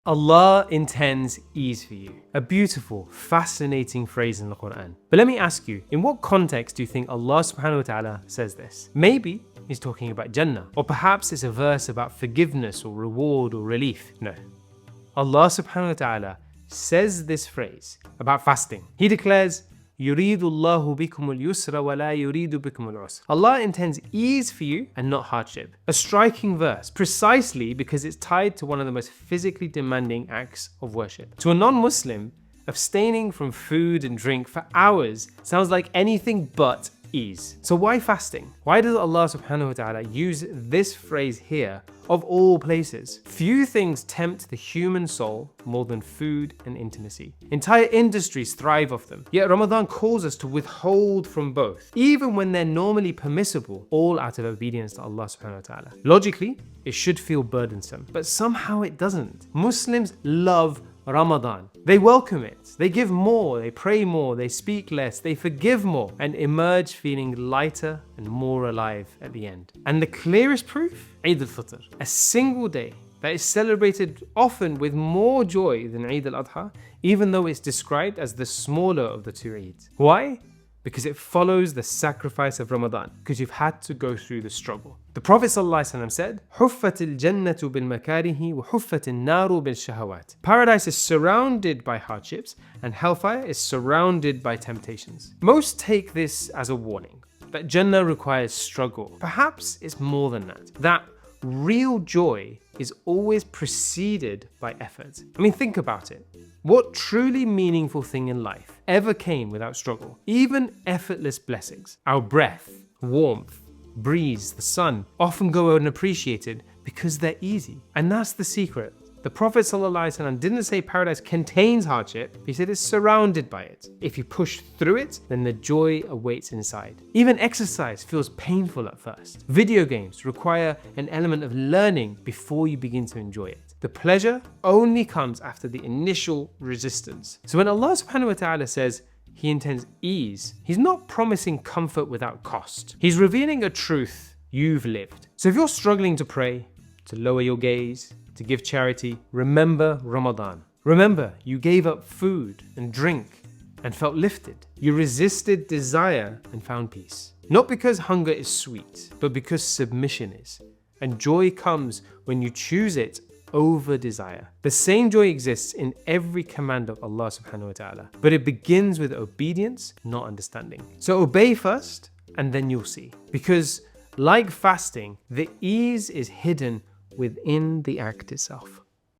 Allah intends ease for you. A beautiful, fascinating phrase in the Qur'an. But let me ask you, in what context do you think Allah subhanahu wa ta'ala says this? Maybe he's talking about Jannah, or perhaps it's a verse about forgiveness or reward or relief. No. Allah subhanahu wa ta'ala says this phrase about fasting. He declares, يُرِيدُ اللَّهُ بِكُمُ الْيُسْرَ وَلَا يُرِيدُ بِكُمُ الْعُسْرَ. Allah intends ease for you and not hardship. A striking verse, precisely because it's tied to one of the most physically demanding acts of worship. To a non-Muslim, abstaining from food and drink for hours sounds like anything but ease. So why fasting? Why does Allah subhanahu wa ta'ala use this phrase here of all places? Few things tempt the human soul more than food and intimacy. Entire industries thrive off them. Yet Ramadan calls us to withhold from both, even when they're normally permissible, all out of obedience to Allah subhanahu wa ta'ala. Logically, it should feel burdensome, but somehow it doesn't. Muslims love Ramadan. They welcome it. They give more, they pray more, they speak less, they forgive more, and emerge feeling lighter and more alive at the end. And the clearest proof? Eid al-Fitr. A single day that is celebrated often with more joy than Eid al-Adha, even though it's described as the smaller of the two Eids. Why? Because it follows the sacrifice of Ramadan, because you've had to go through the struggle. The Prophet ﷺ said, حُفَّتِ الْجَنَّةُ بِالْمَكَارِهِ وَحُفَّتِ النَّارُ بِالشَّهَوَاتِ. Paradise is surrounded by hardships, and hellfire is surrounded by temptations. Most take this as a warning, that Jannah requires struggle. Perhaps it's more than that. That real joy is always preceded by effort. I mean, think about it. What truly meaningful thing in life ever came without struggle? Even effortless blessings. Our breath, warmth, breeze, the sun often go unappreciated because they're easy. And that's the secret. The Prophet ﷺ didn't say paradise contains hardship, he said it's surrounded by it. If you push through it, then the joy awaits inside. Even exercise feels painful at first. Video games require an element of learning before you begin to enjoy it. The pleasure only comes after the initial resistance. So when Allah subhanahu wa ta'ala says He intends ease, He's not promising comfort without cost. He's revealing a truth you've lived. So if you're struggling to pray, to lower your gaze, to give charity, remember Ramadan. Remember, you gave up food and drink and felt lifted. You resisted desire and found peace. Not because hunger is sweet, but because submission is. And joy comes when you choose it over desire. The same joy exists in every command of Allah subhanahu wa ta'ala, but it begins with obedience, not understanding. So obey first, and then you'll see. Because like fasting, the ease is hidden within the act itself.